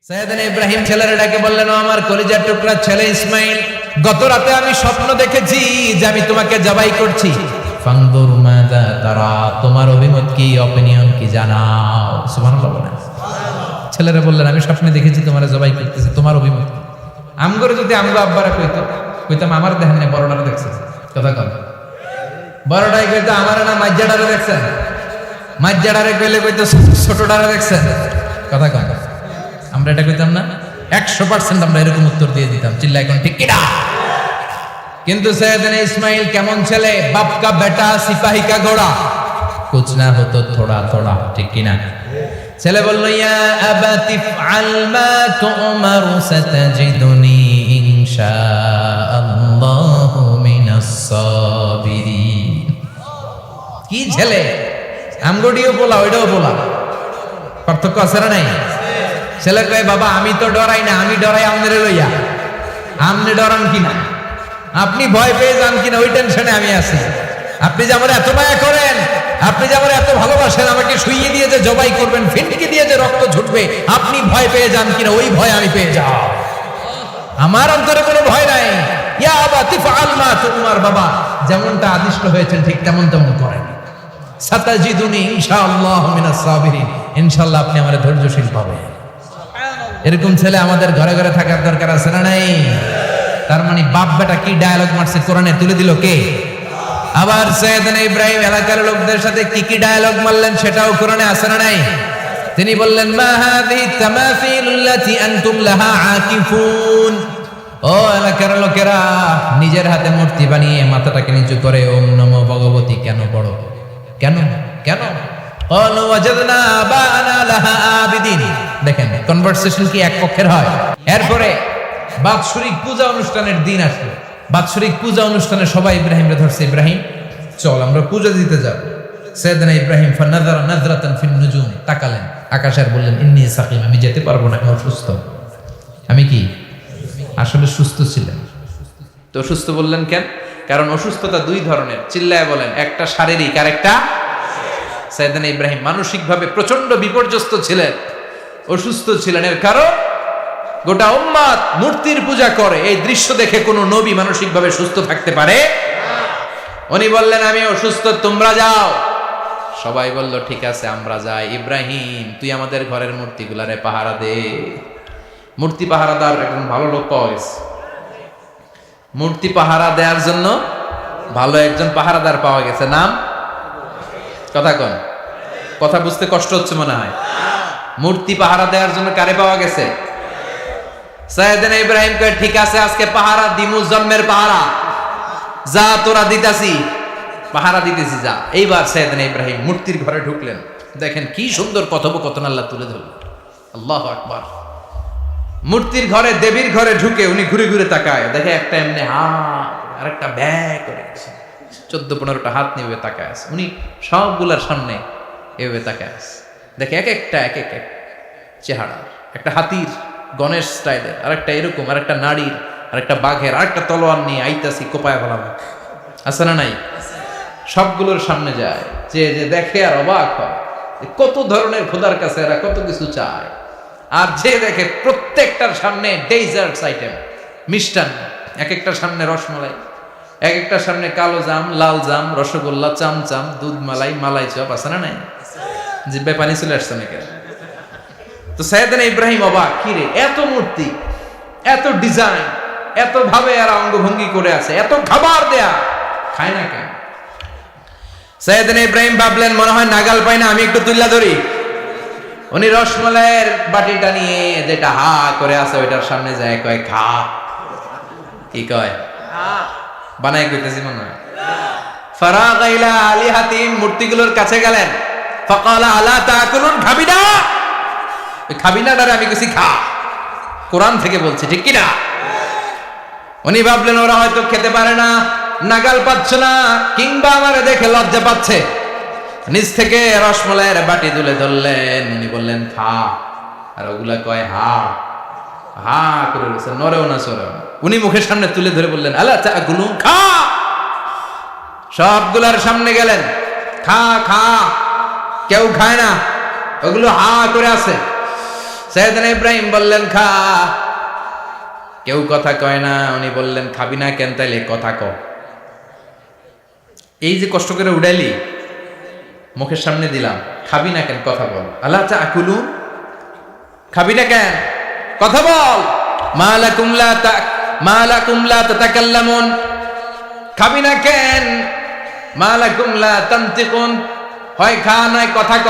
সাইয়েদনা ইব্রাহিম ছেলের ডাকে বললেন, ও আমার কলিজার টুকরা ছেলে ইসমাইল, গত রাতে আমি স্বপ্ন দেখেছি যে আমি তোমাকে জবাই করছি। ফানদুর মাযা তারা, তোমার অভিমত কি, অপিনিয়ন কি জানাও। সুবহানাল্লাহ বলেন। ছেলেরা বললেন, আমি স্বপ্নে দেখেছি তোমার জবাই করতেছি, তোমার অভিমত কি? আমগরে যদি আমগো আব্বারা কইতাম আমার দেখেন না, বড়টারে দেখছেন। কথা কন, বড়টাই কইতো আমার না মাজ্জাডারে দেখছেন, মাজ্জাডারে কইলে কইতো ছোটটারে দেখছেন। কথা কন, আমরা এটা কইতাম না? 100% আমরা এরকম উত্তর দিয়ে দিতাম, চিল্লা এখন ঠিক কিনা? কিন্তু সৈয়দনা ইসমাইল কেমন ছেলে, বাপ কা বেটা সিপাহী কা ঘোড়া, কুছ না হতো থোড়া থোড়া, ঠিক কিনা? ছেলে বলল, ইয়া আবাতি ফআল মা তুমারু সাতাজিদুনি ইনশাআল্লাহু মিনাস সাবিরিন। কি ছেলে, আমগডিও বলা ওইটাও বলা, পার্থক্য আছে না নাই? ছেলে কয়, বাবা আমি তো ডরাই না, আমি ডরাই আমনের লইয়া। আমনে ডরান কিনা, আপনি ভয় পেয়ে যান কিনা ওই টেনশনে আমি আছি। আপনি যে আমার এত মায়া করেন, আপনি যে আমার এত ভালোবাসেন, আমাকে শুইয়ে দিয়ে যে জবাই করবেন, ফিনকি দিয়ে যে রক্ত ছুটবে, আপনি ভয় পেয়ে যান কিনা ওই ভয় আমি পেয়ে যাও। আমার অন্তরে কোনো ভয় নাই। ইয়া আবাতি ফাআল মা তুমার, বাবা যেমনটা আদিষ্ট হয়েছেন ঠিক তেমন করেন। সাতাজিদুনি ইনশাআল্লাহু মিনাস সাবিরিন, ইনশাআল্লাহ আপনি আমারে ধৈর্যশীল পাবেন। এরকম ছেলে আমাদের ঘরে ঘরে থাকার দরকার আছে না নাই? তার মানে বাপ বেটা কি ডায়ালগ মারছে কোরআনে তুলে দিল কে? আবার সৈয়দনা ইব্রাহিম এলাকার লোকদের সাথে কি কি ডায়ালগ মারলেন সেটাও কোরআনে আছে না নাই? তিনি বললেন, মা হাযিহি তামাসিলুল্লাতী আনতুম লাহা আকিফুন। ও এলাকার লোকেরা, নিজের হাতে মূর্তি বানিয়ে মাথাটাকে নিচু করে ওম নমো ভগবতী কেন পড়ো? কেন কেন? ক্বালু ওয়াজাদনা আবা'ানা লাহা আবিদিন। দেখেন কনভারসেশন কি এক পক্ষের হয়? এরপরে বাৎসরিক পূজা অনুষ্ঠানের দিন আসলো। বাৎসরিক পূজা অনুষ্ঠানে সবাই ইব্রাহিমরে ধরছে, ইব্রাহিম চল আমরা পূজা দিতে যাব। সাইয়েদনা ইব্রাহিম ফানাযারা নাযরাতান ফিন নুজুম, তাকালেন আকাশে আর বললেন, ইন্নী সাকিম, আমি যেতে পারবো না, আমি অসুস্থ। আমি কি আসলে সুস্থ ছিলেন? তো অসুস্থ বললেন কেন? কারণ অসুস্থতা দুই ধরনের, চিল্লায় বলেন, একটা শারীরিক আর একটা। সাইয়েদনা ইব্রাহিম মানসিকভাবে প্রচন্ড বিপর্যস্ত ছিলেন, অসুস্থ ছিলেন। এর কারণ গোটা উম্মাত মূর্তির পূজা করে, এই দৃশ্য দেখে কোন নবী মানসিকভাবে সুস্থ থাকতে পারে? উনি বললেন, আমি অসুস্থ, তোমরা যাও। সবাই বলল, ঠিক আছে আমরা যাই। ইব্রাহিম তুই আমাদের ঘরের মূর্তিগুলারে পাহারা দে। মূর্তি পাহারাদার একজন ভালো লোক পাওয়া গেছে, মূর্তি পাহারা দেওয়ার জন্য ভালো একজন পাহারাদার পাওয়া গেছে। নাম? কথা কন, কথা বুঝতে কষ্ট হচ্ছে মনে হয়। মূর্তি পাহারা দেওয়ার জন্য কারে পাওয়া গেছে? সাইয়েদনা ইব্রাহিম কয়, ঠিক আছে আজকে পাহারা দিমু, জন্মের পাহারা, যা তোরা দিতাছি, পাহারা দিতেছি যা। এইবার সাইয়েদনা ইব্রাহিম মূর্তির ঘরে ঢুকলেন। দেখেন কি সুন্দর কথোপকথন আল্লাহ তুলে ধরলেন। আল্লাহু আকবার। মূর্তির ঘরে, দেবীর ঘরে ঢুকে উনি ঘুরে ঘুরে তাকায়, দেখে একটা এমনি হাত আর একটা ব্যাগ করে 14-15টা হাত নিয়ে তাকায় আছে। উনি সবগুলার সামনে এভাবে তাকায় আছে, দেখে এক একটা এক এক চেহারা, একটা হাতির গণেশ স্টাইলের, আরেকটা এরকম, আরেকটা নারীর, আরেকটা বাঘের, আরেকটা তলোয়ার নিয়ে আইতাছি কোপায় ফেলাম। আছে না নাই? সবগুলোর সামনে যায়, যে যে দেখে আর অবাক হয়, কত ধরনের খোদার কাছে এরা কত কিছু চায়। আর যে দেখে প্রত্যেকটার সামনে ডেজার্টস আইটেম, মিষ্টান্ন, এক একটার সামনে রসমালাই, এক একটার সামনে কালো জাম, লাল জাম, রসগোল্লা, চামচাম, দুধ মালাই, মালাই চপ। আছে না নাই? জিব্বায় পানি চলে আসছে নাকি? তো সাইয়েদনা ইব্রাহিম অবাক, কি রে এত মূর্তি, এত ডিজাইন, এত ভাবে এরা অঙ্গভঙ্গি করে আছে, এত খাবার দেয়া, খায় না কেন? সাইয়েদনা ইব্রাহিম ভাবলেন, মনে হয় নাগাল পাই না, আমি একটু তুল্লা ধরি। উনি রসমালাইয়ের বাটিটা নিয়ে যেটা হা করে আছে ওইটার সামনে যায়, কয় খা। কি কয়? বানাই কইতেছি মনে হয়। ফারাগা ইলা আলিহাতিম, মূর্তিগুলোর কাছে গেলেন। ফাকালা আলা তাকুলুন, খাবি না? খাবি না ডারে আমি কিছু খা, কোরআন থেকে বলছি, ঠিক কিনা? উনি ভাবলেন ওরা হয়তো খেতে পারে না, নাগাল পাচ্ছে না, কিংবা আমারে দেখে লজ্জা পাচ্ছে। নিজ থেকে রসমালাইয়ের বাটি তুলে ধরলেন, উনি বললেন খা। আর ওগুলা কয় হা হা করে রয়েছে, নরেও না সরেও না। উনি মুখের সামনে তুলে ধরে বললেন, আলা তাকুলুন, খা। সবগুলার সামনে গেলেন, খা খা। কেউ খায় না, ওগুলো হা করে আছে। সাইয়েদনা ইব্রাহিম বললেন খা, কেউ কথা কয় না। উনি বললেন খাবি না কেন? তাইলে কথা ক। এই যে কষ্ট করে উড়াইলি, মুখের সামনে দিলাম, খাবি না কেন? কথা বল। আল্লাহ তাকুলু, খাবি না কেন? কথা বল। মালাকুম লা তাতাকাল্লামুন, খাবি না কেন? মালাকুম লা তানতিকুন, হয় খা নয় কথা ক।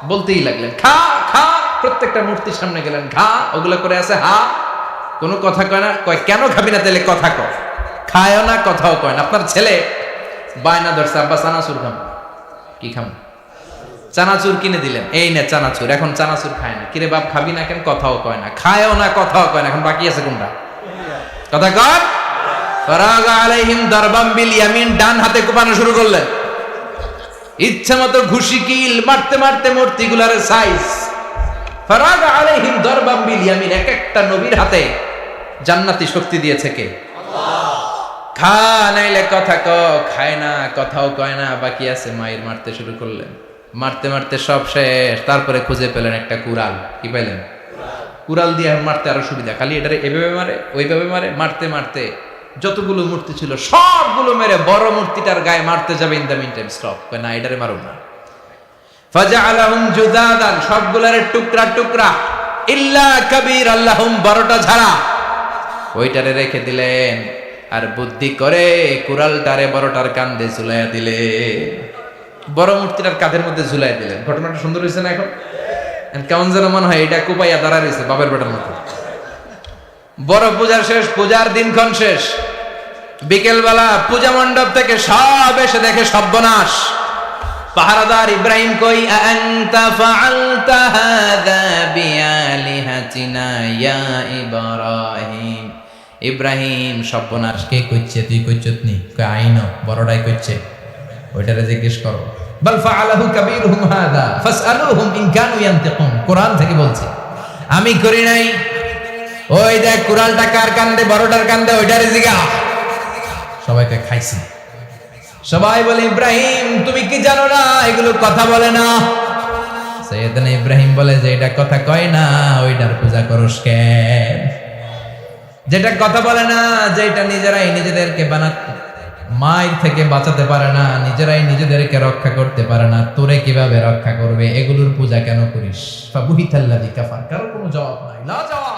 বলতেই লাগলেন খা খা, প্রত্যেকটা মূর্তির সামনে গেলেন, খা। ওগুলো করে আছে হা, কোনো কথা কয় না। কয় কেন খাবি না? তাহলে কথা ক। খায়ও না, কথাও কয় না। আপনার ছেলে বায়না ধরছে, আব্বা চানাচুর খাম। কি খাম? চানাচুর কিনে দিলেন, এই নে চানাচুর। এখন চানাচুর খায় না। কিরে বাপ খাবি না কেন? কথাও কয় না। খায়ও না, কথাও কয় না। এখন বাকি আছে কোনটা? কথা কর। ফারাগা আলাইহিম দারবাম বিল ইয়ামিন, ডান হাতে কোপানো শুরু করলেন। ইচ্ছা মতো ঘুষি কিল মারতে মারতে মূর্তিগুলার সাইজ। ফারাগা আলাইহিম দারবাম বিল ইয়ামিন, এক একটা নবীর হাতে জান্নাতি শক্তি দিয়েছে কে? আল্লাহ। খা নাইলে কথা ক। খায় না, কথাও কয় না, বাকি আছে। মায়ের মারতে শুরু করলেন। মারতে মারতে সব শেষ। তারপরে খুঁজে পেলেন একটা কুড়াল। কি পেলেন? কুড়াল দিয়ে মারতে আরো সুবিধা। খালি এটারে এভাবে মারে, ওইভাবে মারে। মারতে মারতে যতগুলো মূর্তি ছিল সবগুলো মেরে বড় মূর্তিটার গায়ে মারতে যাবে। In the mean time stop, না এটারে মারো না। ফাজআলাহুম জুদাদান, সবগুলারে টুকরা টুকরা। ইল্লা কাবীর আল্লাহুম, বড়টা ছাড়া। ওইটারে রেখে দিলেন। আর বুদ্ধি করে কুড়ালটারে বড়টার কাঁধে ঝুলাইয়া দিলে, বড় মূর্তিটার কাঁধের মধ্যে ঝুলাই দিলেন। ঘটনাটা সুন্দর হয়েছে না? এখন কেমন যেন মনে হয় এটা কোপাইয়া দাঁড়া রয়েছে বাবার বেটার মতো। বড় পূজার শেষ, পূজার দিনক্ষণ শেষ। বিকেলবেলা পূজা মণ্ডপ থেকে সব এসে দেখে সর্বনাশ। পাহারাদার ইব্রাহিম কই? আনতা ফাআলতা হাযা বিআলিহাতিনা ইয়া ইব্রাহিম। ইব্রাহিম, সর্বনাশ কে কইছে? তুই কইছত নি? কই আইনো, বড়টাই কইছে। ওইটারে জিজ্ঞেস করো। বাল ফাআলাহু কাবীরুহুম হাযা ফাসআলুহুম ইন কানু ইয়ানতিকুন। কোরআন থেকে বলছে, আমি করি নাই। ওই দেখ কুড়ালটা কার কান্দে? বড়টার কান্দে, ওইটারে জিগা। সবাইকে খাইছে। সবাই বলে ইব্রাহিম তুমি কি জানো না এগুলো কথা বলে না? সাইয়েদনা ইব্রাহিম বলে যে এটা কথা কয় না, ওইটার পূজা করস কেন? যেটা কথা বলে না, যেটা নিজেরাই নিজেদেরকে মায়ের থেকে বাঁচাতে পারে না, নিজেরাই নিজেদেরকে রক্ষা করতে পারে না, তোরে কিভাবে রক্ষা করবে? এগুলোর পূজা কেন করিস? ফাবুহিতাল্লাযী কাফার। কারো কোনো জবাব নাই, লা জবাব।